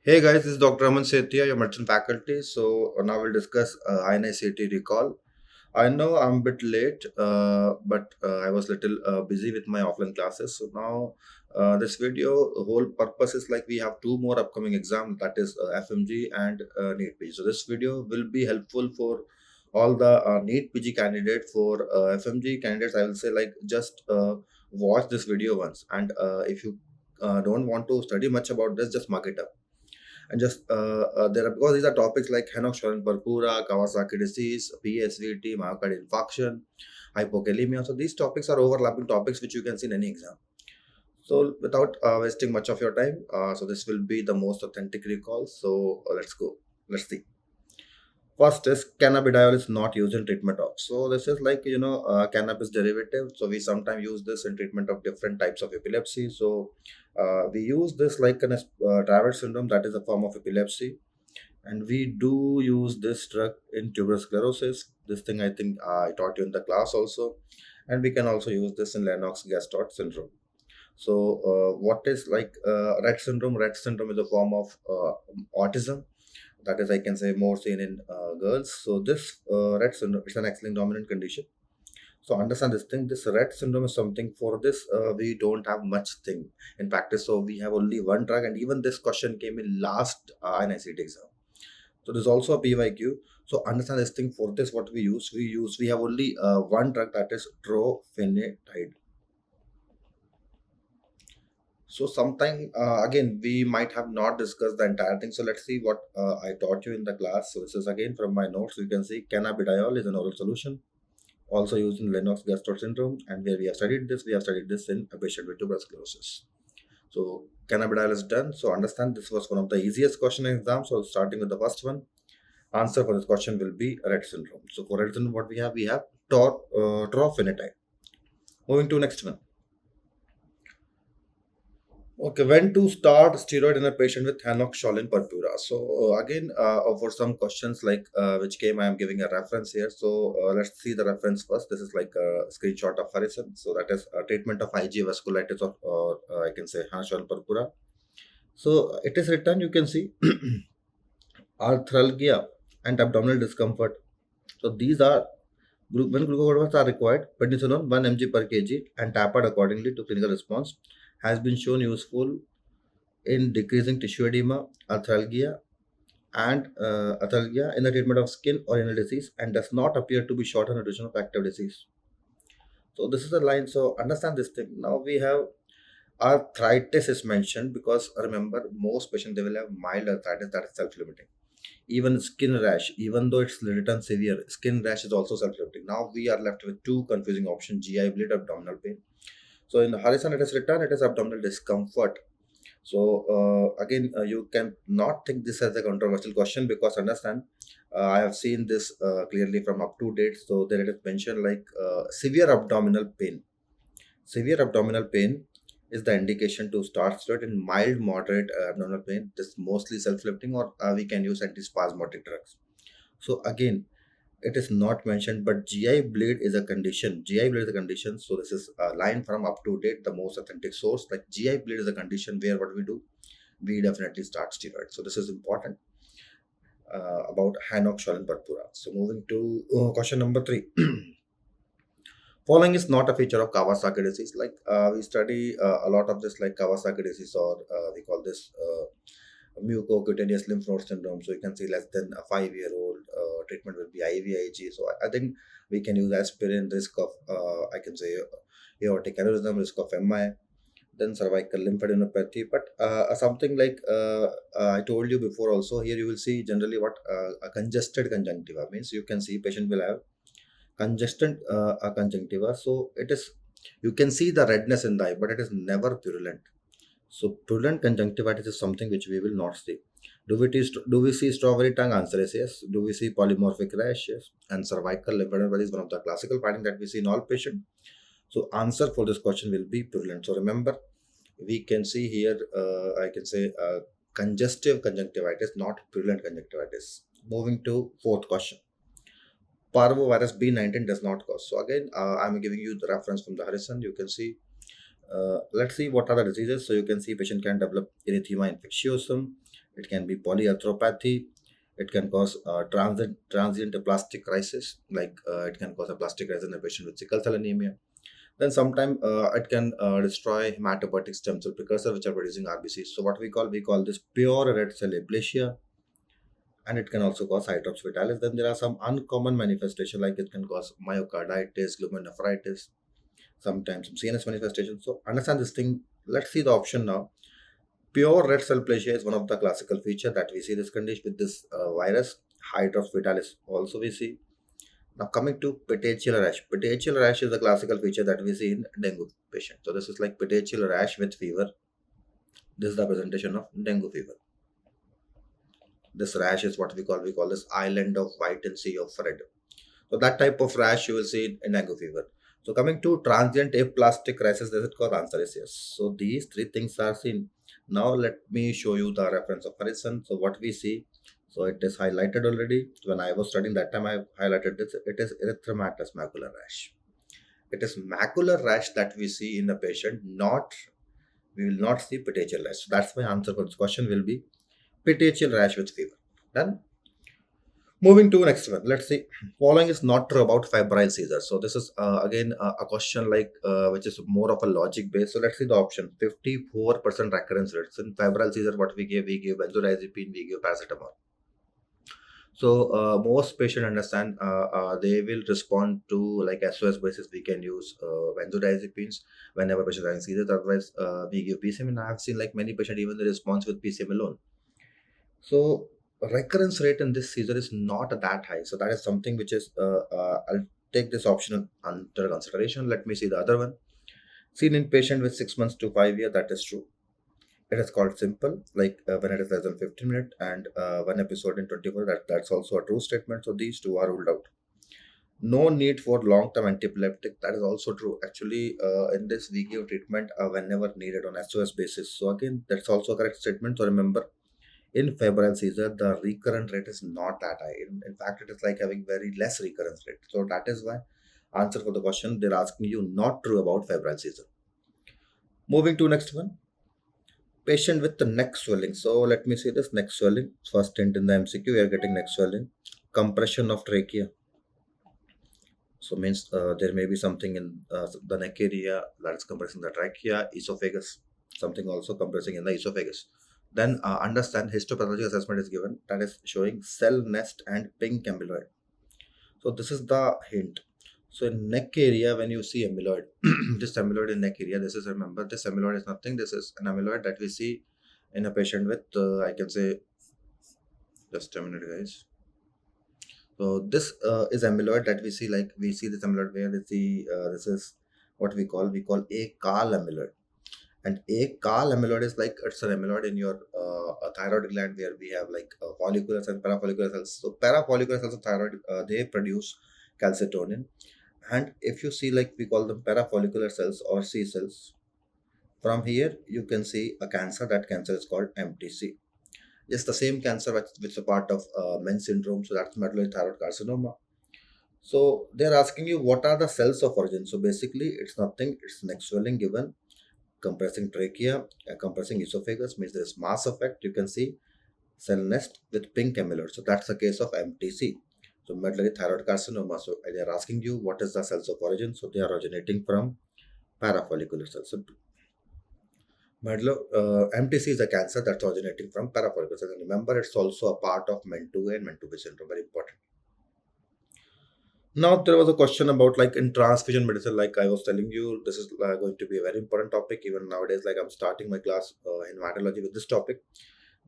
Hey guys, this is Dr. Aman Setiya, your medicine faculty. So now we'll discuss INI-CET recall. I know I'm a bit late, but I was little busy with my offline classes. So now this video, the whole purpose is like we have two more upcoming exams, that is FMG and NEET PG. So this video will be helpful for all the NEET PG candidate. For FMG candidates, I will say like just watch this video once, and if you don't want to study much about this, just mark it up and just there are, because these are topics like Henoch-Schönlein purpura, Kawasaki disease, PSVT, myocardial infarction, Hypokalemia. So these topics are overlapping topics which you can see in any exam. So without wasting much of your time, so this will be the most authentic recall. So let's go. Let's see. First is cannabidiol is not used in treatment of. So this is like cannabis derivative. So we sometimes use this in treatment of different types of epilepsy. So we use this like an Thyroid syndrome, that is a form of epilepsy, and we do use this drug in tuberous sclerosis. This thing I think I taught you in the class also, and we can also use this in Lennox-Gastaut syndrome. So what is like Rett syndrome? Rett syndrome is a form of autism, that is I can say more seen in girls. So this Rett syndrome is an X-linked dominant condition. So understand this thing. This Rett syndrome is something, for this we don't have much thing in practice. So we have only one drug, and even this question came in last INI-CET exam. So there's also a PYQ. So understand this thing. For this, what we have only one drug, that is trofinetide. So sometime again we might have not discussed the entire thing. So let's see what I taught you in the class. So this is again from my notes. You can see cannabidiol is an oral solution, also used in Lennox-Gastaut syndrome, and where we have studied this in a patient with tuberous sclerosis. So cannabidiol is done. So understand this was one of the easiest question in exam. So starting with the first one, answer for this question will be Rett syndrome. So for Rett syndrome, what we have trofinetide. Moving to next one. Okay, when to start steroid in a patient with Henoch-Schönlein purpura? So again, for some questions like which came, I am giving a reference here. So let's see the reference first. This is like a screenshot of Harrison. So that is a treatment of IG vasculitis, or I can say Henoch-Schönlein purpura. So it is written. You can see arthralgia and abdominal discomfort. So these are when glucocorticoids are required, prednisolone 1 mg per kg and tapered accordingly to clinical response has been shown useful in decreasing tissue edema, arthralgia in the treatment of skin or renal disease, and does not appear to be short on reduction of active disease. So this is the line. So understand this thing. Now we have arthritis is mentioned because remember, most patients they will have mild arthritis, that is self-limiting. Even skin rash, even though it's written severe, skin rash is also self-limiting. Now we are left with two confusing options: GI bleed, abdominal pain. So in Harrison, it is written it is abdominal discomfort. So you can not think this as a controversial question, because understand, I have seen this clearly from up to date. So there it is mentioned like severe abdominal pain. Severe abdominal pain is the indication to start steroid. In mild moderate abdominal pain, this is mostly self-lifting, or we can use antispasmodic drugs. So again, it is not mentioned, but GI bleed is a condition. GI bleed is a condition. So this is a line from up to date, the most authentic source. Like GI bleed is a condition where what we do, we definitely start steroid. So this is important about Henoch-Schönlein purpura. So moving to question number 3. Following is not a feature of Kawasaki disease. Like we study a lot of this, like Kawasaki disease, or we call this mucocutaneous lymph node syndrome. So you can see less than a 5-year-old treatment will be IVIG. So I think we can use aspirin, risk of I can say aortic aneurysm, risk of MI, then cervical lymphadenopathy. But something like I told you before also, here you will see generally what a congested conjunctiva means. You can see patient will have congested conjunctiva. So it is, you can see the redness in the eye, but it is never purulent. So purulent conjunctivitis is something which we will not see. Do we see strawberry tongue? Answer is yes. Do we see polymorphic rash? Yes. And cervical lymphadenopathy is one of the classical findings that we see in all patients. So answer for this question will be purulent. So remember, we can see here, I can say congestive conjunctivitis, not purulent conjunctivitis. Moving to fourth question. Parvovirus B19 does not cause. So again, I'm giving you the reference from the Harrison. You can see, let's see what are the diseases. So you can see patient can develop erythema infectiosum, It can be polyarthropathy. It can cause transient aplastic crisis, like it can cause a plastic crisis in a patient with sickle cell anemia. Then sometimes it can destroy hematopoietic stem cell precursor which are producing RBCs. So what we call this pure red cell aplasia, and it can also cause hydrops vitalis. Then there are some uncommon manifestation like it can cause myocarditis, glomerulonephritis, sometimes some CNS manifestations. So understand this thing. Let's see the option now. Pure red cell aplasia is one of the classical feature that we see this condition with this virus. Hydrops vitalis also we see. Now coming to petechial rash. Petechial rash is a classical feature that we see in dengue patient. So this is like petechial rash with fever. This is the presentation of dengue fever. This rash is what we call this island of white and sea of red. So that type of rash you will see in dengue fever. So coming to transient aplastic crisis, does it cause? Answer is yes. So these three things are seen. Now let me show you the reference of horizon. So what we see, so it is highlighted already. When I was studying that time, I highlighted this. It is erythematous macular rash. It is macular rash that we see in the patient. Not we will not see petechial rash. So that's my answer for this question will be petechial rash with fever. Done. Moving to next one, let's see. Following is not true about febrile seizure. So this is again a question like which is more of a logic based. So let's see the option. 54% recurrence rates in febrile seizure. What we give benzodiazepine, we give paracetamol. So most patient understand they will respond to like SOS basis. We can use benzodiazepines whenever patient having seizures. Otherwise, we give PCM. And I have seen like many patient even the response with PCM alone. So recurrence rate in this seizure is not that high. So that is something which is I'll take this option under consideration. Let me see the other one. Seen in patient with 6 months to 5 years. That is true. It is called simple, like when it is less than 15 minutes and one episode in 24. That's also a true statement. So these two are ruled out. No need for long-term antiepileptic. That is also true. Actually, in this we give treatment whenever needed on SOS basis. So again, that's also a correct statement. So remember, in febrile seizure, the recurrent rate is not that high. In fact, it is like having very less recurrence rate. So that is why answer for the question they're asking you not true about febrile seizure. Moving to next one. Patient with the neck swelling. So let me see this neck swelling. First hint in the MCQ, we are getting neck swelling. Compression of trachea. So means there may be something in the neck area that is compressing the trachea, esophagus, something also compressing in the esophagus. Then understand histopathology assessment is given that is showing cell nest and pink amyloid. So this is the hint. So in neck area, when you see amyloid, this amyloid in neck area, this is remember this amyloid is nothing. This is an amyloid that we see in a patient with I can say just a minute, guys. So this is amyloid that we see like we see this amyloid where we see this is what we call a Carl amyloid. And a Carl amyloid is like it's an amyloid in your thyroid gland where we have like follicular and parafollicular cells. So parafollicular cells of thyroid they produce calcitonin, and if you see like we call them parafollicular cells or C cells. From here you can see a cancer. That cancer is called MTC. It's the same cancer which is a part of Men's syndrome. So that's medullary thyroid carcinoma. So they're asking you what are the cells of origin. So basically it's nothing. It's neck swelling given compressing trachea, compressing esophagus means there is mass effect. You can see cell nest with pink amyloid. So that's the case of MTC. So medullary thyroid carcinoma. So they are asking you what is the cells of origin. So they are originating from parafollicular cells. So MTC is a cancer that's originating from parafollicular cells. And remember, it's also a part of MEN2A and MEN2B syndrome. Very important. Now there was a question about like in transfusion medicine, like I was telling you, this is going to be a very important topic. Even nowadays, like I'm starting my class in hematology with this topic.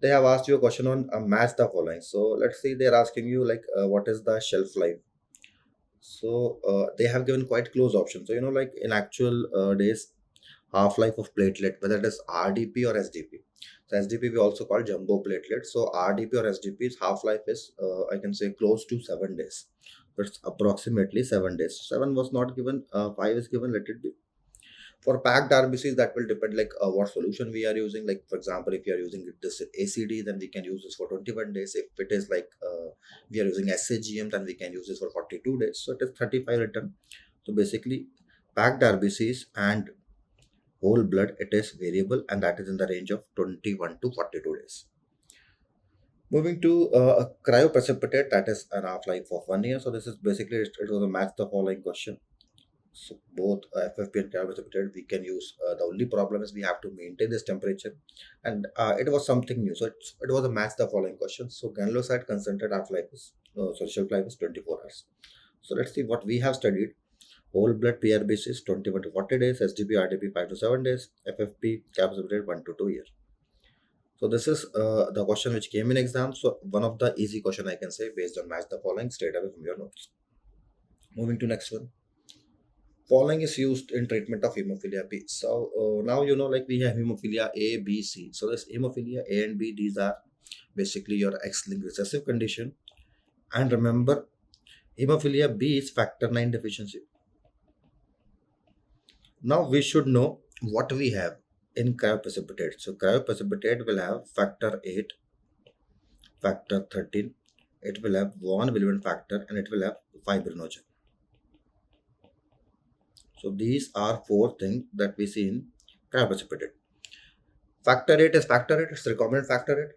They have asked you a question on match the following. So let's see, they're asking you like what is the shelf life. So they have given quite close options. So like in actual days, half life of platelet, whether it is RDP or SDP. So SDP we also call jumbo platelet. So RDP or SDP's half life is I can say close to 7 days. But it's approximately 7 days. 7 was not given. 5 is given. Let it be. For packed RBCs, that will depend like what solution we are using. Like for example, if you are using this ACD, then we can use this for 21 days. If it is like we are using SAGM, then we can use this for 42 days. So it is 35 written. So basically, packed RBCs and whole blood, it is variable, and that is in the range of 21 to 42 days. Moving to a cryoprecipitate, that is an half-life of 1 year. So this is basically, it was a match the following question. So both FFP and cryoprecipitate we can use. The only problem is we have to maintain this temperature, and it was something new. So it was a match the following question. So granulocyte concentrate half-life is shelf life is 24 hours. So let's see what we have studied. Whole blood PRBC is 21 to 40 days, SGP RDP 5 to 7 days, FFP cryoprecipitate 1 to 2 years. So this is the question which came in exam. So one of the easy question I can say based on match the following straight away from your notes. Moving to next one. Following is used in treatment of hemophilia B. So now like we have hemophilia A, B, C. So this hemophilia A and B, these are basically your X-linked recessive condition. And remember, hemophilia B is factor 9 deficiency. Now we should know what we have in cryoprecipitate. So cryoprecipitate will have factor 8, factor 13, it will have von Willebrand factor, and it will have fibrinogen. So these are four things that we see in cryoprecipitate. Factor 8 is factor 8, it's recombinant factor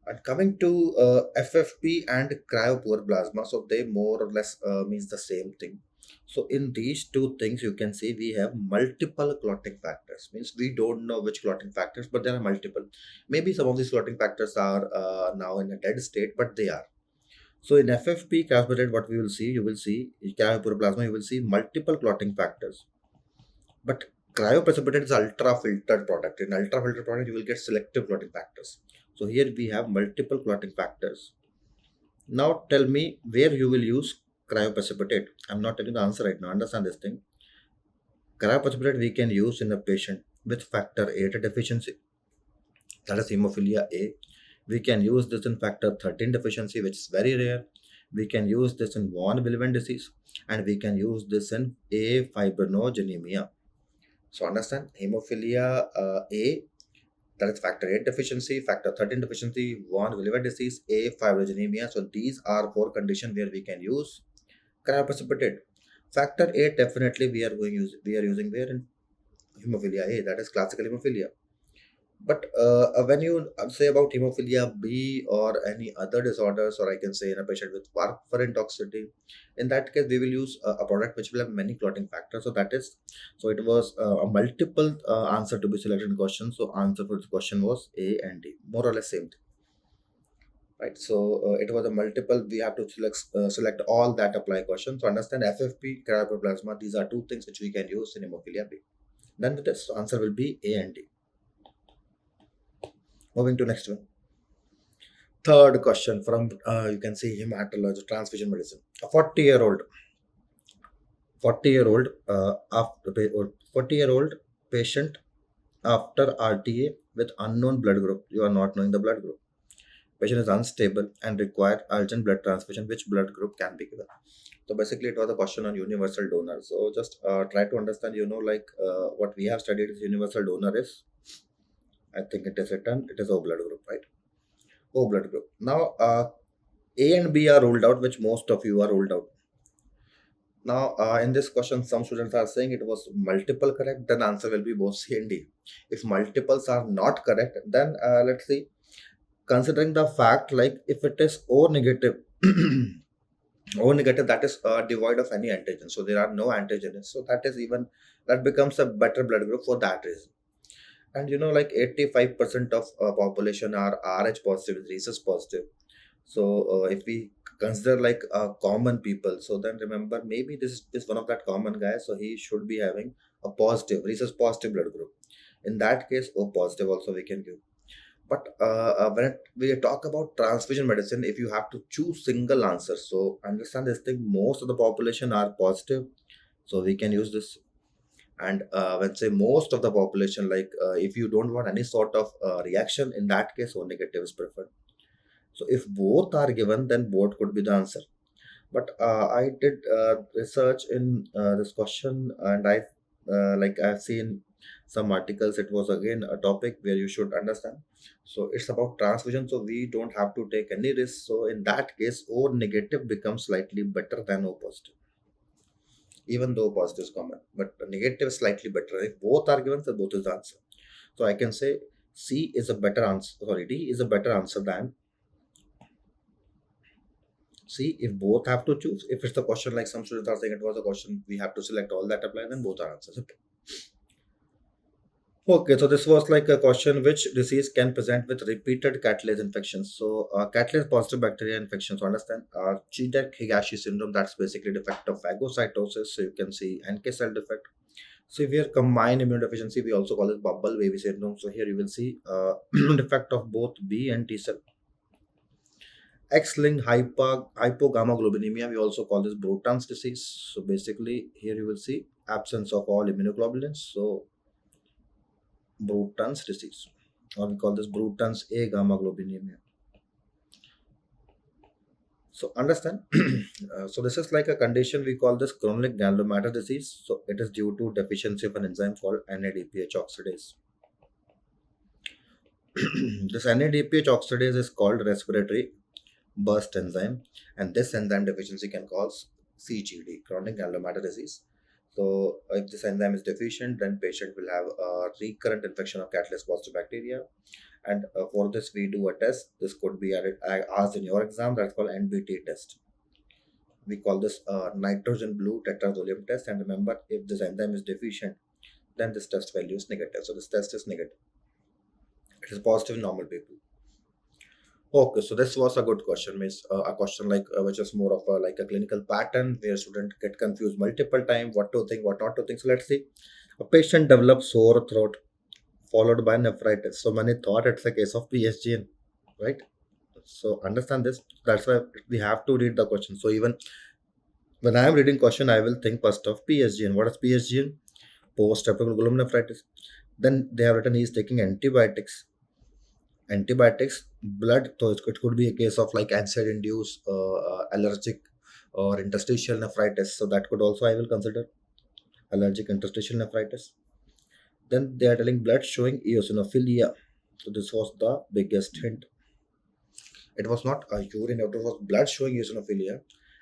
8. And coming to FFP and cryopoor plasma, so they more or less means the same thing. So in these two things, you can see we have multiple clotting factors. Means we don't know which clotting factors, but there are multiple. Maybe some of these clotting factors are now in a dead state, but they are. So in FFP cryoprecipitate, what we will see, you will see in cryopoor plasma, you will see multiple clotting factors. But cryoprecipitate is ultra filtered product. In ultra filtered product, you will get selective clotting factors. So here we have multiple clotting factors. Now tell me where you will use cryoprecipitate. I'm not telling the answer right now. Understand this thing. Cryoprecipitate we can use in a patient with factor 8 deficiency. That is hemophilia A. We can use this in factor 13 deficiency, which is very rare. We can use this in von Willebrand disease, and we can use this in afibrinogenemia. So understand, hemophilia A, that is factor 8 deficiency, factor 13 deficiency, von Willebrand disease, afibrinogenemia. So these are four conditions where we can use cryoprecipitate. Factor 8 definitely we are using where in hemophilia A, that is classical hemophilia. But when you say about hemophilia B or any other disorders, or I can say in a patient with warfarin toxicity, in that case we will use a product which will have many clotting factors. So it was a multiple answer to be selected in question. So answer for this question was A and D, more or less same thing, right? So it was a multiple. We have to select all that apply question. So understand FFP, cryoplasma. These are two things which we can use in hemophilia B. Then with this answer will be A and D. Moving to next one. Third question from you can see hematology, transfusion medicine. A 40-year-old, 40-year-old after 40-year-old patient after RTA with unknown blood group. You are not knowing the blood group. Patient is unstable and require urgent blood transfusion. Which blood group can be given? So basically, it was a question on universal donor. So just try to understand. What we have studied is universal donor is. I think it is written. It is O blood group, right? O blood group. Now, A and B are ruled out, which most of you are ruled out. Now, in this question, some students are saying it was multiple correct. Then answer will be both C and D. If multiples are not correct, then let's see. Considering the fact, like if it is O negative, O negative, that is devoid of any antigen. So there are no antigens. So that becomes a better blood group for that reason. And 85% of population are Rh positive, rhesus positive. So if we consider like common people, so then remember maybe this is one of that common guy, so he should be having a positive rhesus positive blood group. In that case, O positive also we can give. But when we talk about transfusion medicine, if you have to choose single answer, so understand this thing, most of the population are positive, so we can use this. And when say most of the population, like if you don't want any sort of reaction, in that case O negative is preferred. So if both are given, then both could be the answer. But I did research in this question, and I've seen some articles. It was again a topic where you should understand. So it's about transfusion, so we don't have to take any risk. So in that case, O negative becomes slightly better than O positive, even though positive is common, but negative is slightly better. If both are given, so both is the answer. So I can say C is a better answer. Sorry, D is a better answer than See, if both have to choose, if it's the question like some students are saying it was a question we have to select all that apply, then both are answers. Okay. Okay, so this was like a question which disease can present with repeated catalase infections. So, catalase positive bacteria infections, understand? Chidak-Higashi syndrome, that's basically defect of phagocytosis. So, you can see NK cell defect. Severe combined immunodeficiency, we also call it bubble baby syndrome. So, here you will see defect of both B and T cell. X-linked hypogammaglobulinemia, we also call this Bruton's disease. So, basically, here you will see absence of all immunoglobulins. So, Bruton's disease, or we call this Bruton's A gamma globulinemia. So understand. So this is like a condition we call this chronic granulomatous disease. So it is due to deficiency of an enzyme called NADPH oxidase. This NADPH oxidase is called respiratory burst enzyme, and this enzyme deficiency can cause CGD, chronic granulomatous disease. So if this enzyme is deficient, then patient will have a recurrent infection of catalase positive bacteria. And for this we do a test. This could be asked in your exam. That's called NBT test. We call this nitrogen blue tetrazolium test. And remember, if this enzyme is deficient, then this test value is negative. So this test is negative. It is positive in normal people. Okay, so this was a good question. Means a question like which is more of a like a clinical pattern where student get confused multiple time, what to think, what not to think. So let's see. A patient develops sore throat followed by nephritis. So many thought it's a case of PSGN, right? So understand this. That's why we have to read the question. So even when I am reading question, I will think first of PSGN. What is PSGN? Post glomerulonephritis. Then they have written he is taking antibiotics. Antibiotics, blood. So it could be a case of like NSAID-induced allergic or interstitial nephritis. So that could also I will consider allergic interstitial nephritis. Then they are telling blood showing eosinophilia. So this was the biggest hint. It was not a urine, it was blood showing eosinophilia.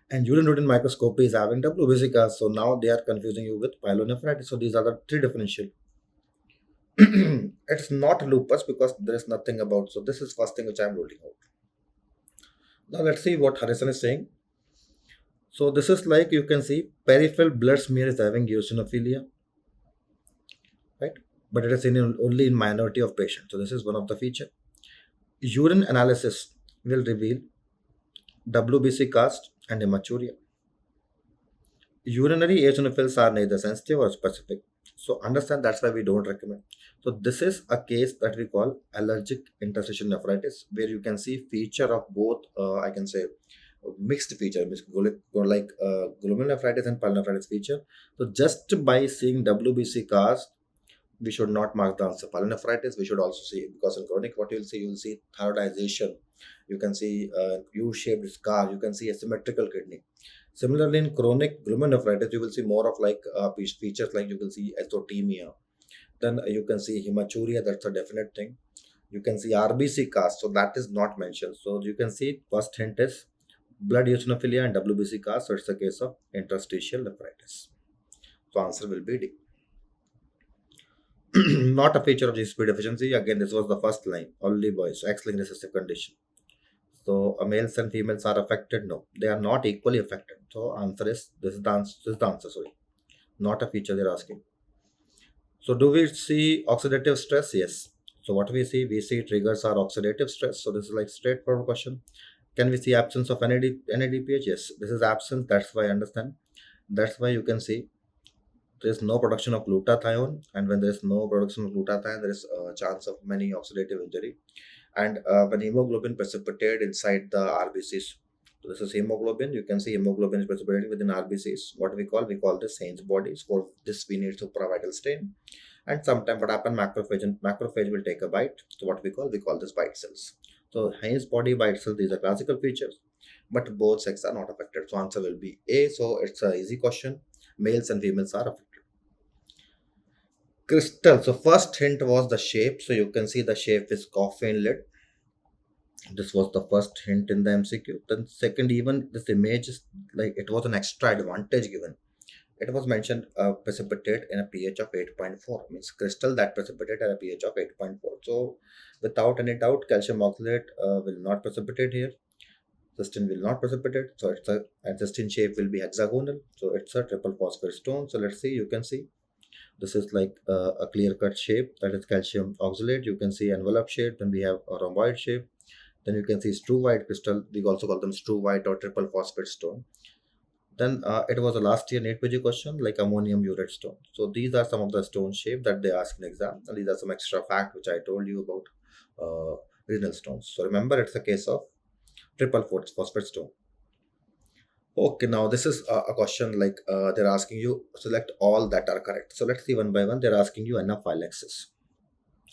And urine routine microscopy is having WBC cast. So now they are confusing you with pyelonephritis. So these are the three differential. It's not lupus because there is nothing about. So this is first thing which I am ruling out. Now let's see what Harrison is saying. So this is like you can see peripheral blood smear is having eosinophilia, right? But it is in only in minority of patients. So this is one of the feature. Urine analysis will reveal WBC cast and hematuria. Urinary eosinophils are neither sensitive or specific. So understand that's why we don't recommend. So this is a case that we call allergic interstitial nephritis, where you can see feature of both. I can say mixed feature, like glomerulonephritis and pyelonephritis feature. So just by seeing WBC cast, we should not mark the answer pyelonephritis. We should also see, because in chronic, what you will see thyroidization. You can see U-shaped scar. You can see asymmetrical kidney. Similarly, in chronic glomerulonephritis, you will see more of like features like you will see azotemia. Then you can see hematuria. That's a definite thing. You can see RBC cast. So that is not mentioned. So you can see first hint is blood eosinophilia and WBC cast. So it's a case of interstitial nephritis. So answer will be D. Not a feature of GCP deficiency. Again, this was the first line. Only boys. X-linked recessive condition. So males and females are affected. No, they are not equally affected. So answer is this is the answer. This is the answer. Sorry, not a feature they're asking. So do we see oxidative stress? Yes. So what we see triggers are oxidative stress. So this is like straightforward question. Can we see absence of NADPH? Yes. This is absence. That's why I understand. That's why you can see there is no production of glutathione, and when there is no production of glutathione, there is a chance of many oxidative injury. And when hemoglobin precipitated inside the RBCs, so this is hemoglobin. You can see hemoglobin is precipitating within RBCs. What we call this Heinz bodies. For this, we need supravital stain. And sometimes what happens, macrophage will take a bite. So what we call this bite cells. So Heinz body bite cells, these are classical features, but both sexes are not affected. So answer will be A. So it's an easy question. Males and females are affected. Crystal. So first hint was the shape. So you can see the shape is coffin lid. This was the first hint in the MCQ. Then second, even this image is like it was an extra advantage given. It was mentioned precipitate in a pH of 8.4, means crystal that precipitate at a pH of 8.4. So without any doubt, calcium oxalate will not precipitate here. Cystine will not precipitate, so it's a and cystine shape will be hexagonal, so it's a triple phosphate stone. So let's see, you can see this is like a clear cut shape, that is calcium oxalate. You can see envelope shape, then we have a rhomboid shape, then you can see true white crystal. We also call them true white or triple phosphate stone. Then it was a last year NET PG question like ammonium urate stone. So these are some of the stone shape that they ask in exam, and these are some extra fact which I told you about renal stones. So remember, it's a case of triple phosphate stone. Okay, now this is a question like they're asking you select all that are correct. So let's see one by one. They're asking you anaphylaxis.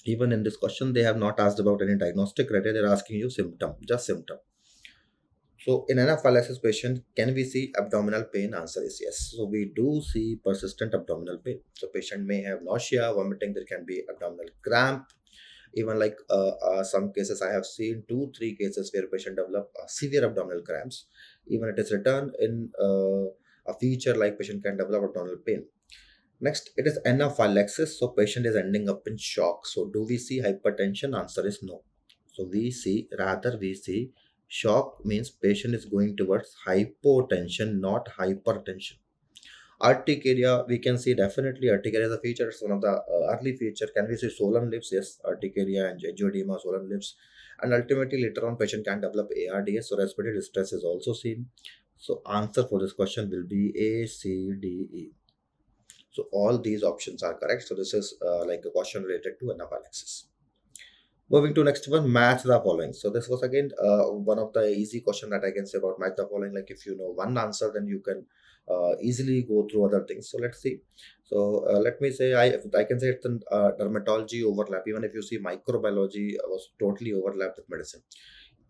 Even in this question, they have not asked about any diagnostic criteria. They're asking you symptom, just symptom. So in anaphylaxis patient, can we see abdominal pain? Answer is yes. So we do see persistent abdominal pain. So patient may have nausea, vomiting. There can be abdominal cramp. Even like some cases I have seen 2-3 cases where patient develop severe abdominal cramps. Even it is written in a feature like patient can develop abdominal pain. Next, it is anaphylaxis. So patient is ending up in shock. So do we see hypertension? Answer is no. So we see shock means patient is going towards hypotension, not hypertension. Urticaria, we can see definitely urticaria is a feature. It's one of the early feature. Can we see swollen lips? Yes, urticaria and angioedema, swollen lips. And ultimately later on patient can develop ARDS, so respiratory distress is also seen. So answer for this question will be A, C, D, E. So all these options are correct. So this is like a question related to anaphylaxis. Moving to next one, match the following. So this was again one of the easy question that I can say about match the following. Like if you know one answer, then you can easily go through other things. So let's see. So let me say I can say it's an dermatology overlap. Even if you see microbiology was totally overlapped with medicine.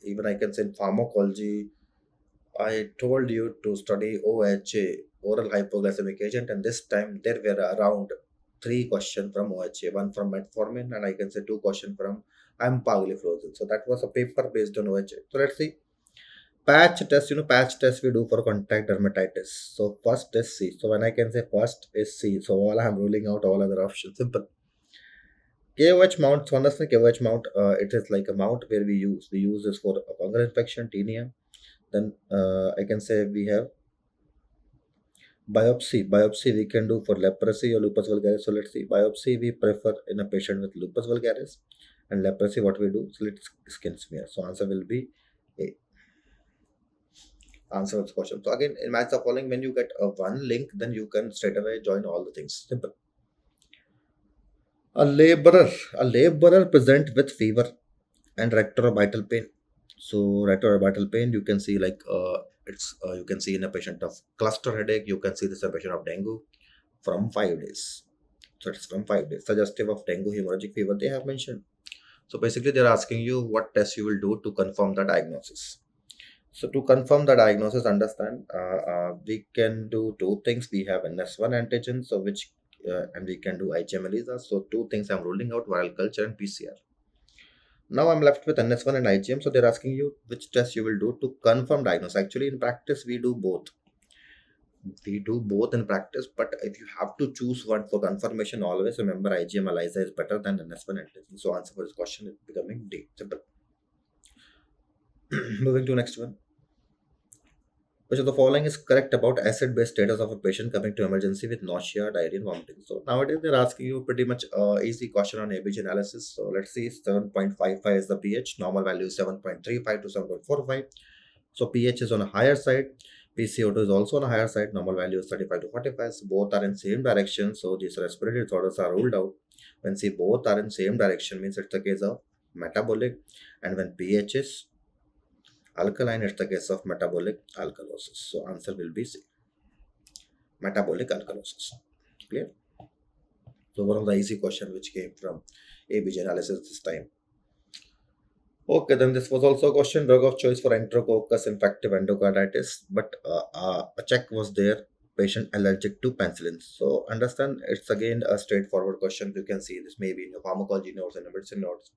Even I can say in pharmacology, I told you to study OHA, oral hypoglycemic agent, and this time there were around 3 questions from OHA, one from metformin, and I can say 2 questions from empagliflozin. So that was a paper based on OHA. So let's see. Patch test, patch test we do for contact dermatitis. So first is C. So when I can say first is C, so all I am ruling out all other options. Simple. KOH mount, so understand KOH mount, it is like a mount where we use this for a fungal infection, tinea. Then I can say we have biopsy we can do for leprosy or lupus vulgaris. So let's see, biopsy we prefer in a patient with lupus vulgaris, and leprosy what we do, slit skin smear. So answer will be A. Answer of this question. So again, in match the following, when you get a one link, then you can straight away join all the things. Simple. A laborer present with fever and rectoorbital pain. So rectoorbital pain, you can see like it's you can see in a patient of cluster headache. You can see this in a patient of dengue from 5 days. So it's from 5 days, suggestive of dengue hemorrhagic fever they have mentioned. So basically they're asking you what test you will do to confirm the diagnosis. So to confirm the diagnosis, understand we can do 2 things. We have NS1 antigen, so which and we can do IgM ELISA. So 2 things I'm ruling out: viral culture and PCR. Now I'm left with NS1 and IgM. So they're asking you which test you will do to confirm diagnosis. Actually, in practice, we do both. We do both in practice, but if you have to choose one for confirmation, always remember IgM ELISA is better than NS1 antigen. So answer for this question is becoming D. Simple. Moving to next one. Which of the following is correct about acid-base status of a patient coming to emergency with nausea, diarrhea, and vomiting? So nowadays they're asking you pretty much easy question on ABG analysis. So let's see, 7.55 is the pH. Normal value is 7.35 to 7.45. So pH is on a higher side. PCO2 is also on a higher side. Normal value is 35 to 45. So both are in same direction. So these respiratory disorders are ruled out. When see both are in same direction, means it's a case of metabolic. And when pH is alkaline, it's the case of metabolic alkalosis. So answer will be C. Metabolic alkalosis. Clear? So one of the easy question which came from ABG analysis this time. Okay, then this was also a question, drug of choice for enterococcus infective endocarditis, but a check was there, patient allergic to penicillin. So understand, it's again a straightforward question. You can see this maybe in your pharmacology notes and your medicine notes.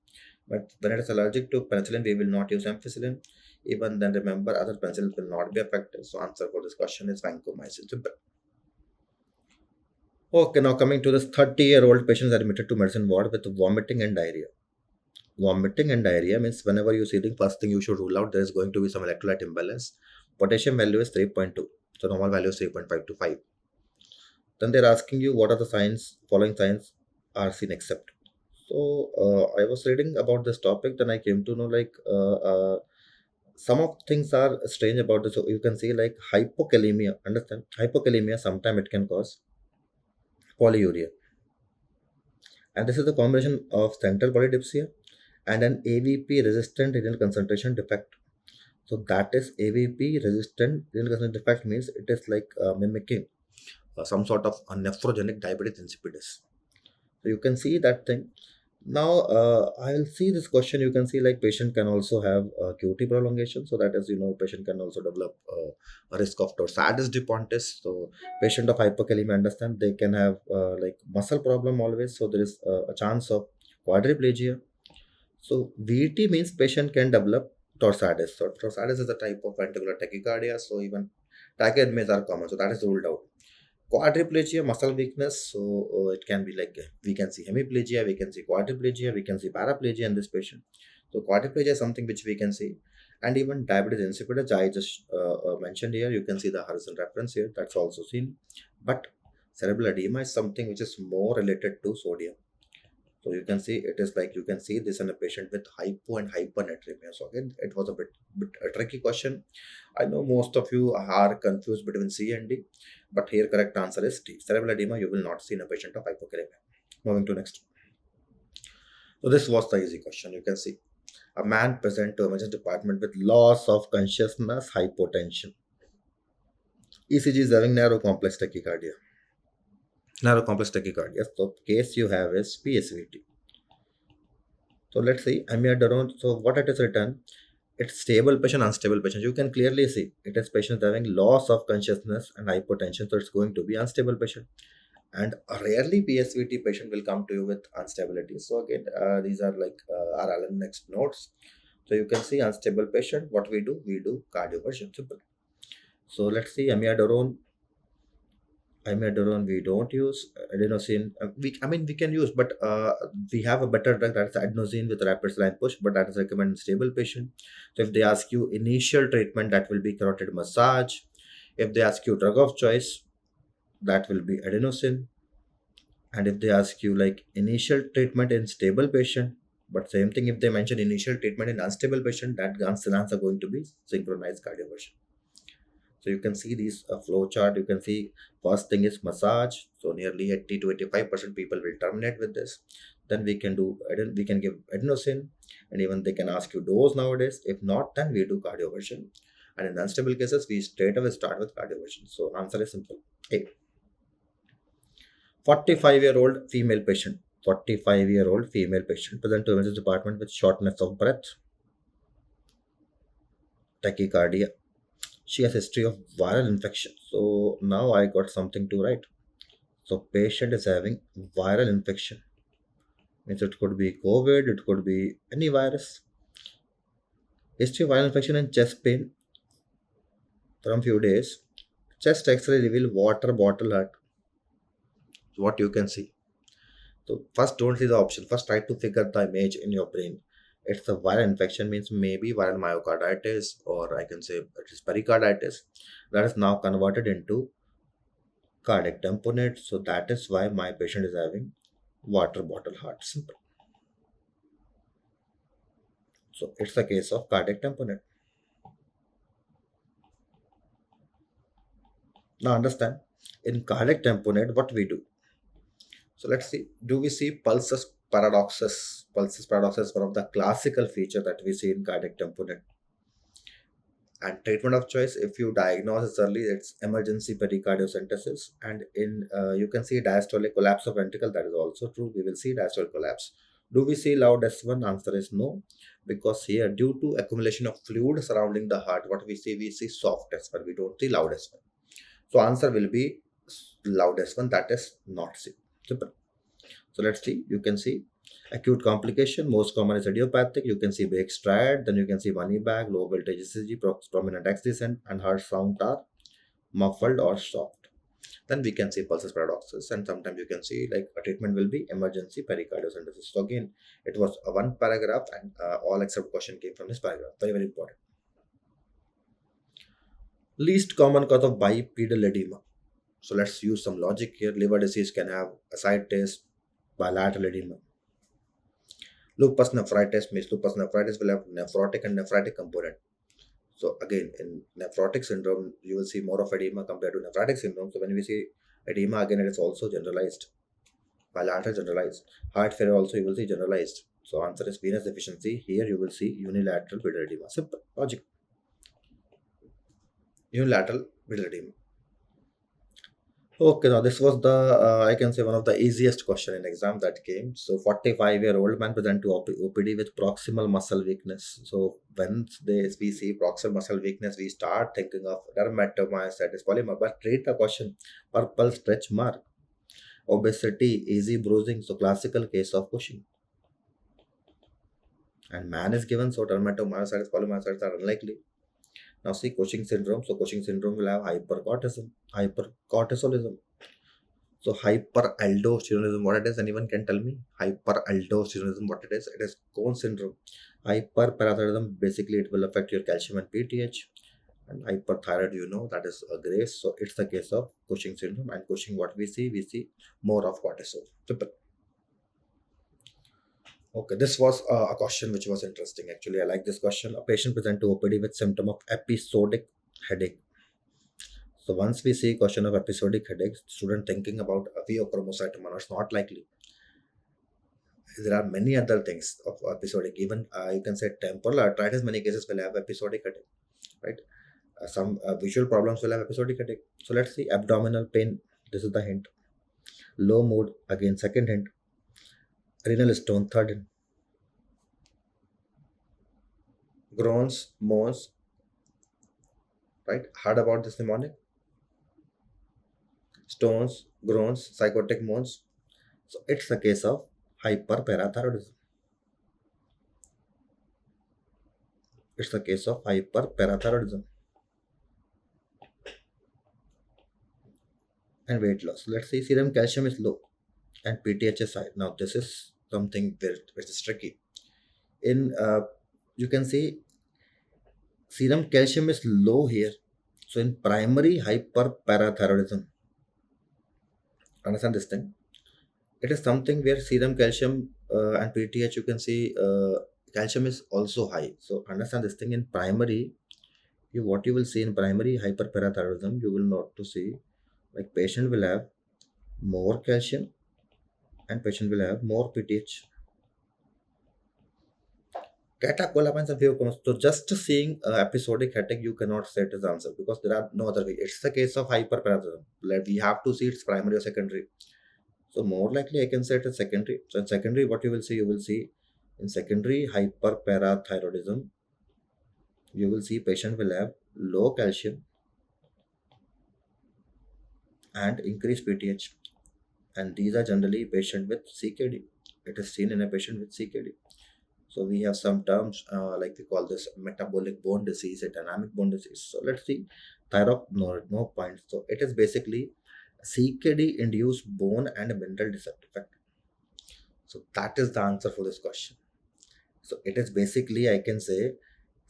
But when it is allergic to penicillin, we will not use ampicillin. Even then, remember, other penicillins will not be effective. So answer for this question is vancomycin. Simple. Okay, now coming to this 30-year-old patient is admitted to medicine ward with vomiting and diarrhea. Vomiting and diarrhea means whenever you're sitting, first thing you should rule out there is going to be some electrolyte imbalance. Potassium value is 3.2. So normal value is 3.5 to 5. Then they're asking you what are the signs, following signs are seen except. So I was reading about this topic, then I came to know like some of things are strange about this. So you can see like hypokalemia. Understand? Hypokalemia sometimes it can cause polyuria, and this is the combination of central polydipsia and an AVP resistant renal concentration defect. So that is AVP resistant renal concentration defect means it is like mimicking some sort of a nephrogenic diabetes insipidus. So you can see that thing. Now I will see this question. You can see like patient can also have QT prolongation. So that is, patient can also develop a risk of torsades de pontis. So patient of hypokalemia, understand they can have like muscle problem always. So there is a chance of quadriplegia. So VT means patient can develop torsades. So torsades is a type of ventricular tachycardia. So even tachyarrhythmias are common. So that is ruled out. Quadriplegia, muscle weakness. So it can be like we can see hemiplegia, we can see quadriplegia, we can see paraplegia in this patient. So quadriplegia is something which we can see, and even diabetes insipidus. I just mentioned here. You can see the horizon reference here. That's also seen, but cerebral edema is something which is more related to sodium. So you can see it is like you can see this in a patient with hypo and hypernatremia. So again, it was a bit a tricky question. I know most of you are confused between C and D, but here correct answer is D. Cerebral edema you will not see in a patient of hypokalemia. Moving to next. So this was the easy question. You can see a man present to emergency department with loss of consciousness, hypotension. ECG is having narrow complex tachycardia. Narrow complex tachycardia. So case you have is PSVT. So let's see amiodarone. So what it is written, it's stable patient, unstable patient. You can clearly see it is patients having loss of consciousness and hypotension. So it's going to be unstable patient. And rarely PSVT patient will come to you with instability. So again, these are like our Allen next notes. So you can see unstable patient. What we do cardioversion. Simple. So let's see amiodarone. Imidazole we don't use. Adenosine we can use, but we have a better drug, that's adenosine with rapid saline push, but that is recommended in stable patient. So if they ask you initial treatment, that will be carotid massage. If they ask you drug of choice, that will be adenosine. And if they ask you like initial treatment in stable patient, but same thing, if they mention initial treatment in unstable patient, that answers are going to be synchronized cardioversion. So you can see these flow chart. You can see first thing is massage. So nearly 80 to 85% people will terminate with this. Then we can give adenosine, and even they can ask you dose nowadays. If not, then we do cardioversion. And in unstable cases, we straight away start with cardioversion. So answer is simple. A. 45-year-old female patient. 45-year-old female patient present to emergency department with shortness of breath, tachycardia. She has history of viral infection. So now I got something to write. So patient is having viral infection. Means it could be COVID, it could be any virus. History of viral infection and chest pain from few days. Chest X-ray reveal water bottle heart. What you can see. So first don't see the option. First try to figure the image in your brain. It's a viral infection means maybe viral myocarditis, or I can say it is pericarditis, that is now converted into cardiac tamponade. So that is why my patient is having water bottle heart. Simple. So it's a case of cardiac tamponade. Now understand, in cardiac tamponade what we do. So let's see, do we see pulsus paradoxus? Pulsus paradoxus is one of the classical feature that we see in cardiac tamponade. And treatment of choice, if you diagnose it early, it's emergency pericardiocentesis. And in you can see diastolic collapse of ventricle. That is also true. We will see diastolic collapse. Do we see loud S1? Answer is no, because here due to accumulation of fluid surrounding the heart, what we see soft S1. We don't see loud S1. So answer will be loud S1. That is not C. Simple. So let's see. You can see acute complication, most common is idiopathic. You can see big striate, then you can see money bag, low voltage ECG, prominent X descent, and heart sound are muffled or soft. Then we can see pulsus paradoxus, and sometimes you can see like a treatment will be emergency pericardiocentesis. So again, it was a one paragraph, and all except question came from this paragraph. Very, very important. Least common cause of bipedal edema. So let's use some logic here. Liver disease can have ascites, bilateral edema. Lupus nephritis means lupus nephritis will have nephrotic and nephritic component. So again, in nephrotic syndrome, you will see more of edema compared to nephritic syndrome. So when we see edema, again, it is also generalized. Bilateral generalized. Heart failure also you will see generalized. So answer is venous deficiency. Here you will see unilateral pedal edema. Simple logic. Unilateral pedal edema. Okay, now this was the I can say one of the easiest question in exam that came. So 45-year-old man present to OPD with proximal muscle weakness. So when we see proximal muscle weakness, we start thinking of dermatomyositis polymer. But read the question: purple stretch mark, obesity, easy bruising. So classical case of Cushing. And man is given, so dermatomyositis polymyositis are unlikely. Now see Cushing syndrome. So Cushing syndrome will have hypercortisolism. So hyperaldosteronism, what it is? Anyone can tell me? Hyperaldosteronism, what it is? It is Cone syndrome. Hyperparathyroidism, basically it will affect your calcium and PTH. And hyperthyroid, you know, that is a grace. So it's the case of Cushing syndrome. And Cushing, what we see more of cortisol. Simple. Okay, this was a question which was interesting. Actually, I like this question. A patient present to OPD with symptom of episodic headache. So once we see question of episodic headache, student thinking about a pheochromocytoma is not likely. There are many other things of episodic. Even you can say temporal arthritis. Many cases will have episodic headache, right? Some visual problems will have episodic headache. So let's see abdominal pain. This is the hint. Low mood, again second hint. Renal stone, third hint. Groans, moans, right? Heard about this mnemonic? Stones, groans, psychotic moans. So it's the case of hyperparathyroidism. It's the case of hyperparathyroidism. And weight loss. Let's see, serum calcium is low and PTH is high. Now this is something which is tricky. In you can see serum calcium is low here. So in primary hyperparathyroidism, understand this thing. It is something where serum calcium and PTH, you can see calcium is also high. So understand this thing. In primary, what you will see in primary hyperparathyroidism, you will not to see like patient will have more calcium and patient will have more PTH. Catecholamines and pheochromocytes. So just seeing episodic headache, you cannot say it as answer because there are no other way. It's the case of hyperparathyroidism. We have to see it's primary or secondary. So more likely I can say it as secondary. So in secondary, what you will see in secondary hyperparathyroidism, you will see patient will have low calcium and increased PTH. And these are generally patient with CKD. It is seen in a patient with CKD. So we have some terms like we call this metabolic bone disease, a dynamic bone disease. So let's see thyroid, no points. So it is basically CKD induced bone and mineral defect. So that is the answer for this question. So it is basically, I can say,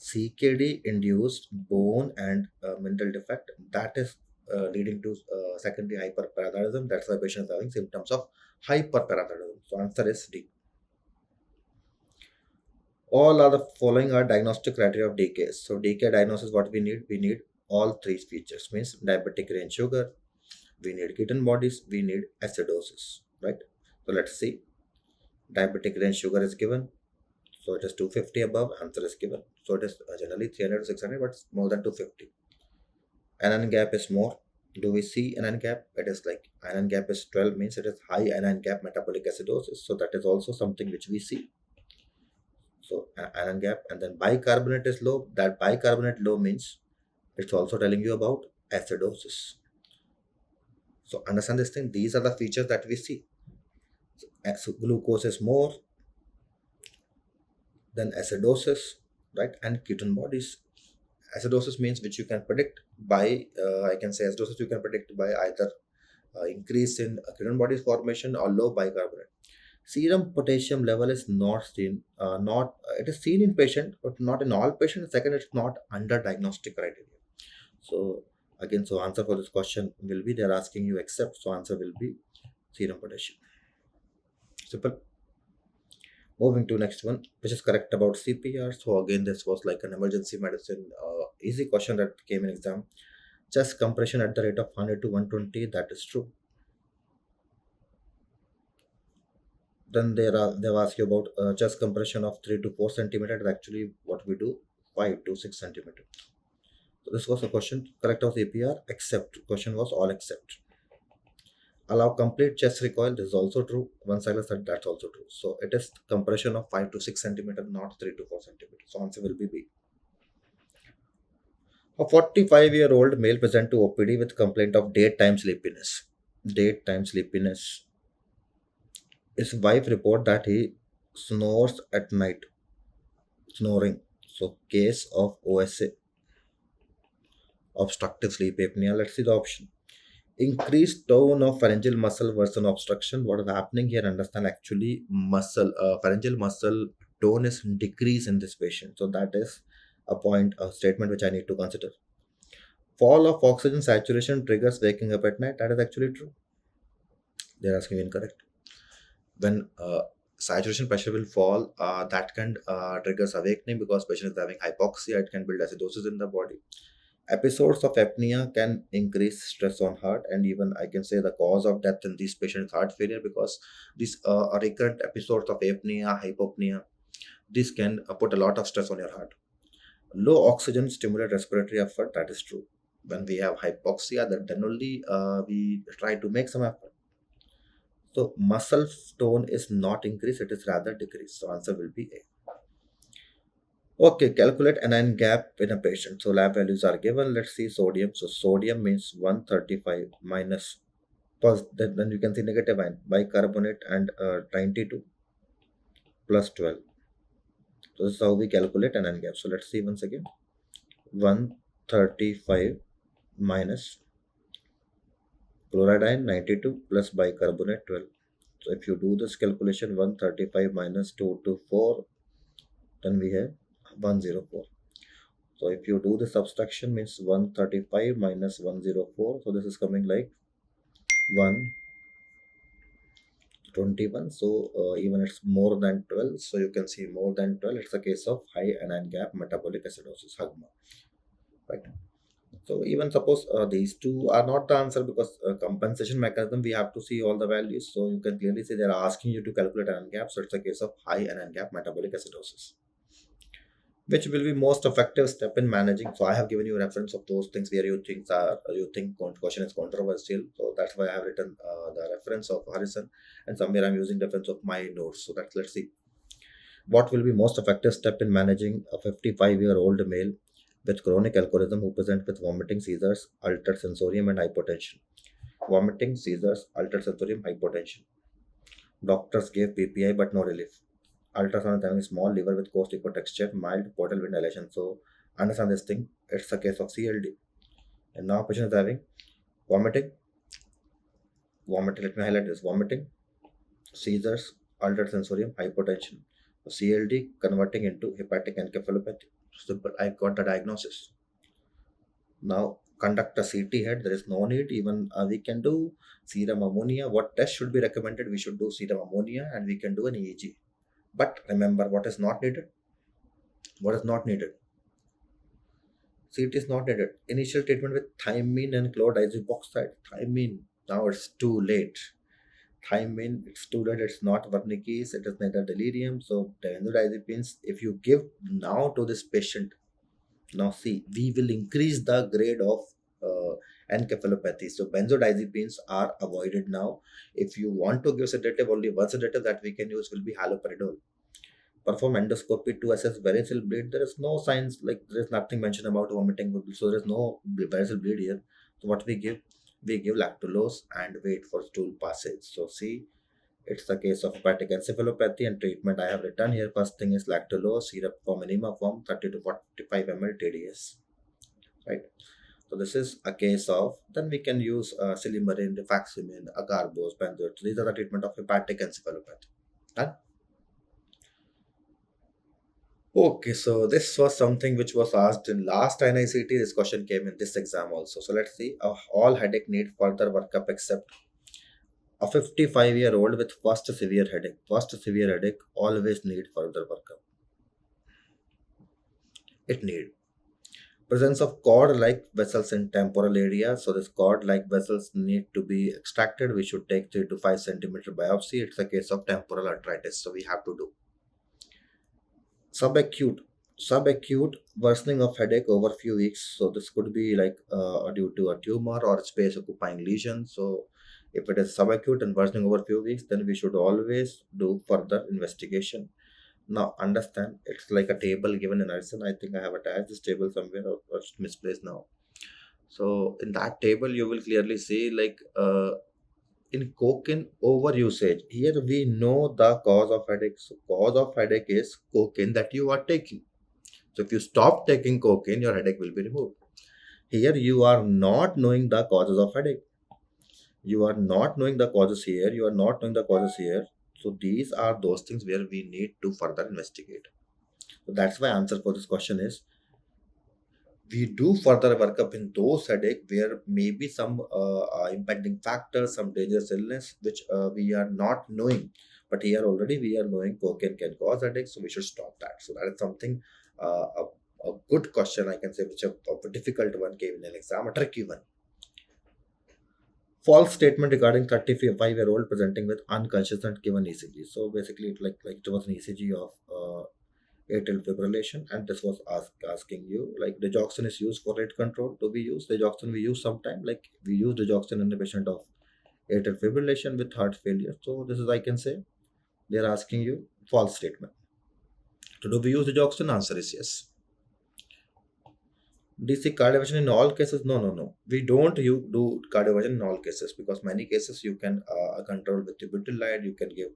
CKD induced bone and mineral defect that is leading to secondary hyperparathyroidism. That's why patient is having symptoms of hyperparathyroidism. So answer is D. All are the following are diagnostic criteria of DK. So DK diagnosis, what we need all three features, means diabetic range sugar, we need kidney bodies, we need acidosis, right? So let's see. Diabetic range sugar is given. So it is 250 above, answer is given. So it is generally 300 to 600, but more than 250. Anion gap is more. Do we see anion gap? It is like anion gap is 12, means it is high anion gap metabolic acidosis. So that is also something which we see. So anion gap, and then bicarbonate is low. That bicarbonate low means it's also telling you about acidosis. So understand this thing. These are the features that we see. So glucose is more, then acidosis, right, and ketone bodies. Acidosis means which you can predict by I can say acidosis you can predict by either increase in Kidney bodies formation or low bicarbonate. Serum potassium level is not seen, not it is seen in patient, but not in all patients. Second, it's not under diagnostic criteria. So again, so answer for this question will be they're asking you accept. So answer will be serum potassium. Simple. Moving to next one, which is correct about CPR. So again, this was like an emergency medicine, easy question that came in exam. Chest compression at the rate of 100 to 120. That is true. Then they've asked you about chest compression of 3 to 4 centimeter. Actually, what we do 5 to 6 centimeter. So this was a question. Correct of APR. Except question was all except. Allow complete chest recoil. This is also true. One side said that's also true. So it is compression of 5 to 6 centimeter, not 3 to 4 centimeter. So answer will be B. A 45-year-old male present to OPD with complaint of daytime sleepiness. Daytime sleepiness. His wife report that he snores at night. Snoring. So case of OSA, obstructive sleep apnea. Let's see the option. Increased tone of pharyngeal muscle versus obstruction. What is happening here? Understand actually muscle, pharyngeal muscle tone is decrease in this patient. So that is a statement which I need to consider. Fall of oxygen saturation triggers waking up at night. That is actually true. They're asking incorrect. When saturation pressure will fall, that can triggers awakening because patient is having hypoxia. It can build acidosis in the body. Episodes of apnea can increase stress on heart, and even I can say the cause of death in these patients is heart failure because these recurrent episodes of apnea, hypopnea, this can put a lot of stress on your heart. Low oxygen stimulate respiratory effort. That is true. When we have hypoxia, then only we try to make some effort. So muscle tone is not increased; it is rather decreased. So answer will be A. Okay, calculate anion gap in a patient. So lab values are given. Let's see sodium. So sodium means 135 minus, then you can see negative ion, bicarbonate and 92 plus 12. So this is how we calculate anion gap. So let's see once again. 135 minus chloride ion 92 plus bicarbonate 12. So if you do this calculation, 135 minus 224, then we have 104. So if you do the subtraction means 135 minus 104. So this is coming like 121. So even it's more than 12. So you can see more than 12. It's a case of high anion gap metabolic acidosis, HAGMA. Right. So even suppose these two are not the answer because compensation mechanism, we have to see all the values. So you can clearly see they are asking you to calculate anion gap. So it's a case of high anion gap metabolic acidosis. Which will be most effective step in managing? So I have given you a reference of those things where you think question is controversial. So that's why I have written the reference of Harrison, and somewhere I'm using reference of my notes. So that's, let's see. What will be most effective step in managing a 55-year-old male with chronic alcoholism who present with vomiting, seizures, altered sensorium, and hypotension? Vomiting, seizures, altered sensorium, hypotension. Doctors gave PPI but no relief. Ultrasound is having small liver with coarse liquid texture, mild portal wind dilation. So understand this thing. It's a case of CLD. And now patient is having vomiting. Let me highlight this: vomiting, seizures, altered sensorium, hypotension. So CLD converting into hepatic encephalopathy. Simple. I got the diagnosis. Now conduct a CT head. There is no need. Even we can do serum ammonia. What test should be recommended? We should do serum ammonia, and we can do an EEG. But remember what is not needed. What is not needed? CT is not needed. Initial treatment with thymine and chlordiazepoxide. Thymine. Now it's too late. Thymine, it's too late. It's not Wernicke's. It is neither delirium. So benzodiazepines, if you give now to this patient, now see, we will increase the grade of encephalopathy. So benzodiazepines are avoided now. If you want to give sedative, only one sedative that we can use will be haloperidol. Perform endoscopy to assess variceal bleed. There is no signs, like there is nothing mentioned about vomiting, so there is no variceal bleed here. So what we give lactulose and wait for stool passage. So see, it's the case of hepatic encephalopathy, and treatment I have written here. First thing is lactulose syrup form, enema form, 30 to 45 ml TDS. Right. So this is a case of, then we can use silymarin, rifaximin, agarbos, benzoate. These are the treatment of hepatic encephalopathy. Done? Okay, so this was something which was asked in last INI-CET. This question came in this exam also. So let's see. All headache need further workup except a 55-year-old with first severe headache. First severe headache always need further workup. It need presence of cord-like vessels in temporal area. So this cord-like vessels need to be extracted. We should take 3 to 5 centimeter biopsy. It's a case of temporal arthritis, so we have to do. Subacute. Subacute worsening of headache over few weeks. So this could be like due to a tumor or space occupying lesion. So if it is subacute and worsening over few weeks, then we should always do further investigation. Now understand, it's like a table given in medicine. I think I have attached this table somewhere, or it's misplaced now. So in that table, you will clearly see like in cocaine overusage. Here we know the cause of headache. So cause of headache is cocaine that you are taking. So if you stop taking cocaine, your headache will be removed. Here you are not knowing the causes of headache. You are not knowing the causes here. You are not knowing the causes here. So these are those things where we need to further investigate. So that's why answer for this question is, we do further workup in those headache where maybe some impending factors, some dangerous illness which we are not knowing. But here already we are knowing cocaine can cause headache, so we should stop that. So that is something a good question I can say, which a difficult one came in an exam, a tricky one. False statement regarding 35-year-old presenting with unconscious and given ECG. So basically, it was an ECG of atrial fibrillation, and this was asking you like digoxin is used for rate control. Do we use digoxin? We use sometime, like we use digoxin in the patient of atrial fibrillation with heart failure. So this is, I can say, they are asking you false statement. So do we use digoxin? Answer is yes. DC cardioversion in all cases? No, no, no. We don't do cardioversion in all cases, because many cases you can control with Bipedal. You can give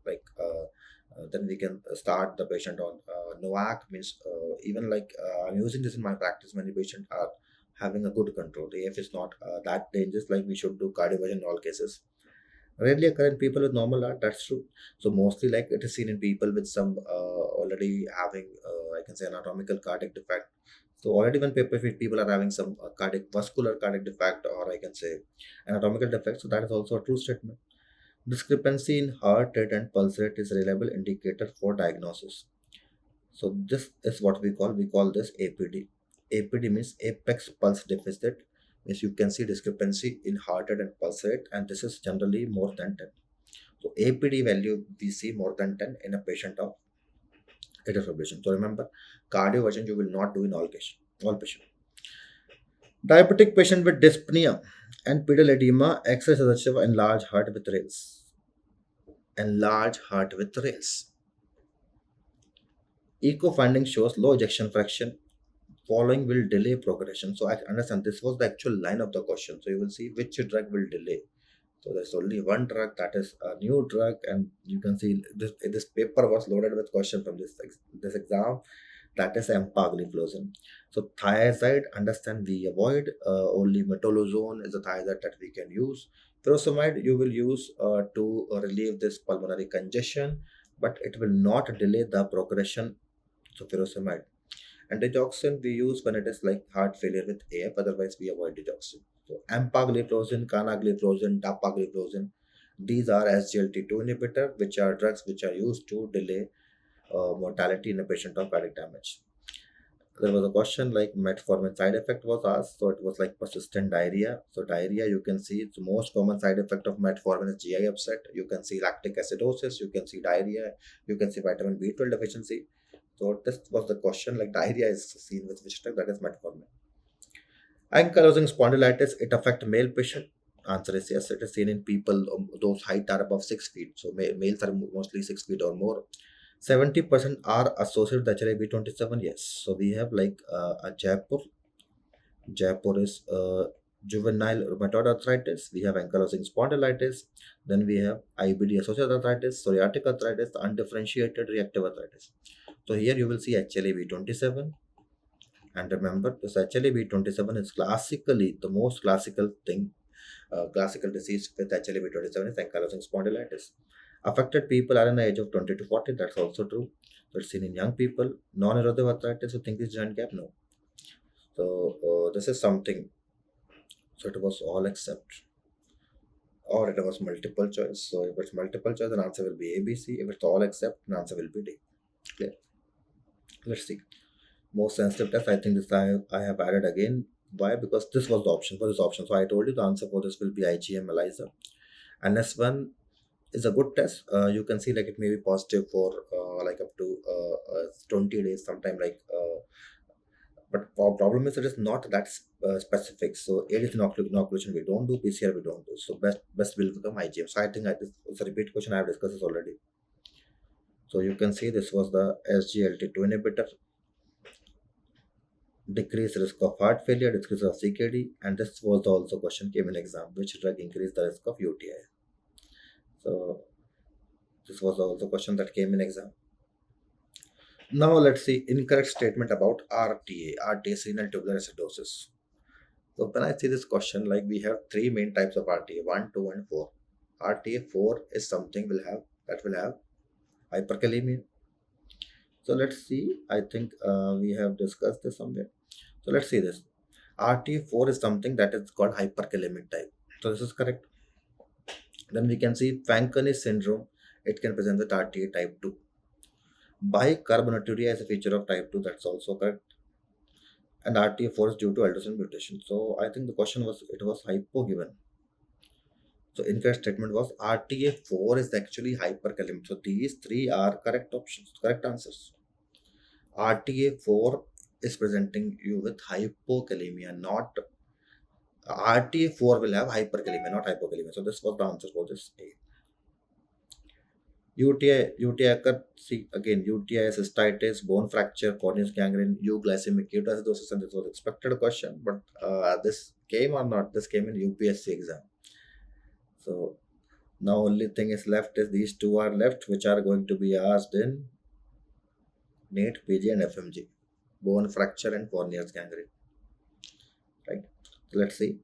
then we can start the patient on NOAC, means even like I'm using this in my practice. Many patients are having a good control. The AF is not that dangerous. Like we should do cardioversion in all cases. Rarely occur in people with normal heart. That's true. So mostly like it is seen in people with some already having I can say anatomical cardiac defect. So already when people are having some vascular cardiac defect, or I can say anatomical defect, so that is also a true statement. Discrepancy in heart rate and pulse rate is a reliable indicator for diagnosis. So this is what we call this APD. APD means apex pulse deficit. Means you can see discrepancy in heart rate and pulse rate, and this is generally more than 10. So APD value we see more than 10 in a patient of atrial fibrillation. So remember, cardioversion you will not do in all cases, all patients. Diabetic patient with dyspnea and pedal edema, X-ray suggestive of enlarged heart with rails. Enlarged heart with rails. Echo finding shows low ejection fraction. Following will delay progression. So I understand this was the actual line of the question. So you will see which drug will delay. So there's only one drug, that is a new drug, and you can see this paper was loaded with question from this exam, that is empagliflozin. So thiazide, understand we avoid, only metolazone is a thiazide that we can use. Furosemide you will use to relieve this pulmonary congestion, but it will not delay the progression. So furosemide. And digoxin we use when it is like heart failure with AF, otherwise we avoid digoxin. So empagliflozin, canagliflozin, dapagliflozin, these are SGLT2 inhibitor, which are drugs which are used to delay mortality in a patient of cardiac damage. There was a question like metformin side effect was asked, so it was like persistent diarrhea. So diarrhea, you can see it's the most common side effect of metformin is GI upset. You can see lactic acidosis, you can see diarrhea, you can see vitamin B12 deficiency. So this was the question, like diarrhea is seen with which drug, that is metformin. Ankylosing spondylitis, it affect male patient. Answer is yes. It is seen in people those height are above 6 feet. So males are mostly 6 feet or more. 70% are associated with HLA-B27. Yes. So we have like a Jaipur. Jaipur is juvenile rheumatoid arthritis. We have ankylosing spondylitis. Then we have IBD associated arthritis, psoriatic arthritis, undifferentiated reactive arthritis. So here you will see HLA-B27, And remember, this HLA-B27 is classically the most classical thing, classical disease with HLA-B27 is ankylosing spondylitis. Affected people are in the age of 20 to 40. That's also true. So it's seen in young people. Non-erosive arthritis, you think is joint gap? No. So this is something. So it was all except, or it was multiple choice. So if it's multiple choice, the answer will be A, B, C. If it's all except, the answer will be D. Clear? Let's see. Most sensitive test. I think this I have added again. Why? Because this was the option for this option. So I told you the answer for this will be IgM ELISA. Unless one is a good test, you can see like it may be positive for like up to 20 days, sometime like. But our problem is it is not that specific. So Aedes inoculation we don't do, PCR we don't do. So best will become IgM. So I think it's a repeat question. I have discussed this already. So you can see this was the SGLT2 inhibitor, decrease risk of heart failure, decrease of CKD, and this was also question came in exam. Which drug increase the risk of UTI? So this was also question that came in exam. Now let's see incorrect statement about RTA. RTA is renal tubular acidosis. So when I see this question, like we have three main types of RTA, 1, 2, and 4. RTA 4 is something will have hyperkalemia. So let's see. I think we have discussed this somewhere. So let's see this. RTA4 is something that is called hyperkalemic type. So this is correct. Then we can see Fanconi syndrome. It can present with RTA type 2. Bicarbonaturia is a feature of type 2. That's also correct. And RTA4 is due to aldosterone mutation. So I think the question was, it was hypo given. So incorrect statement was RTA4 is actually hyperkalemic. So these three are correct options, correct answers. RTA4 is presenting you with hypokalemia, not RTA4 will have hyperkalemia, not hypokalemia. So this was the answer for this A. UTI occur, see again, UTI is cystitis, bone fracture, corneous gangrene, euglycemic ketoacidosis, and this was expected question, but this came or not? This came in UPSC exam. So now only thing is left is these two are left, which are going to be asked in NEET, PG, and FMG. Bone fracture and corneous gangrene. Right? So let's see.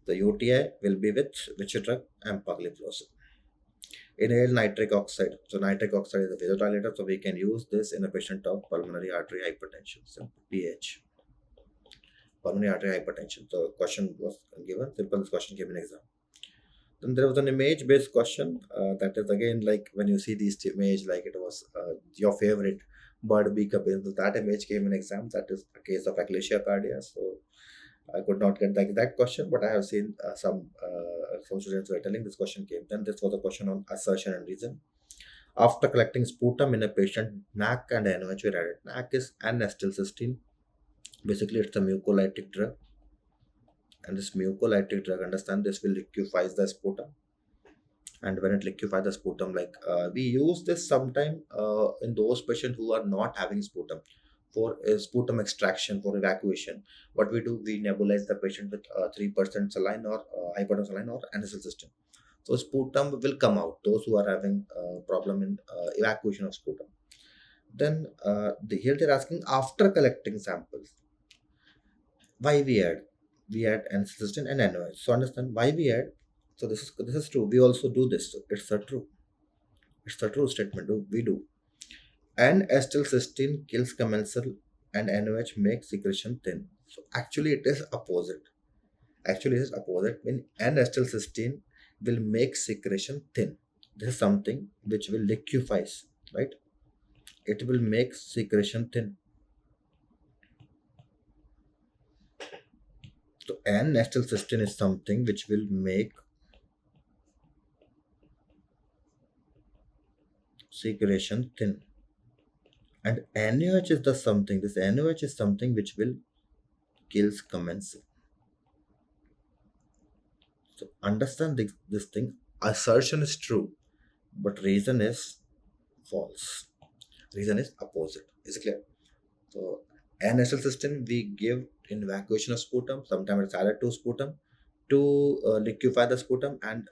The UTI will be with which drug? Empagliflozin. Inhaled nitric oxide. So nitric oxide is a vasodilator, so we can use this in a patient of pulmonary artery hypertension. So PH. Pulmonary artery hypertension. So question was given. Simple this question came in exam. Then there was an image-based question that is again like when you see these image, like it was your favorite bird beak appearance. So that image came in exam. That is a case of achalasia cardia. So I could not get that question, but I have seen some students were telling this question came. Then this was a question on assertion and reason. After collecting sputum in a patient, NAC and NOH were added. NAC is N-acetylcysteine. Basically, it's a mucolytic drug. And this mucolytic drug, understand, this will liquefy the sputum. And when it liquefies the sputum, like we use this sometime in those patients who are not having sputum for sputum extraction for evacuation. What we do, we nebulize the patient with 3% saline or hypotensive saline or nasal system. So sputum will come out. Those who are having problem in evacuation of sputum. Then here they're asking after collecting samples, why we add? We add nasal system and NOH. So understand why we add. So this is true. We also do this. So it's a true. It's a true statement. We do. N-acetylcysteine kills commensal and NOH makes secretion thin. So actually it is opposite. Actually it is opposite. When N-acetylcysteine will make secretion thin. This is something which will liquefies, right? It will make secretion thin. So N-acetylcysteine is something which will make secretion thin. And NaOH is the something. This NaOH is something which will kills commensal. So understand this thing. Assertion is true, but reason is false. Reason is opposite. Is it clear? So N-acetylcysteine we give in evacuation of sputum. Sometimes it's added to sputum to liquefy the sputum, and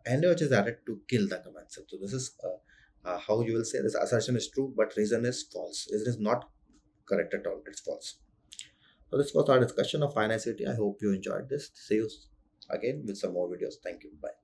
NaOH is added to kill the commensal. So this is how you will say this assertion is true, but reason is false. Reason is not correct at all. It's false. So this was our discussion of INI-CET. I hope you enjoyed this. See you again with some more videos. Thank you. Bye.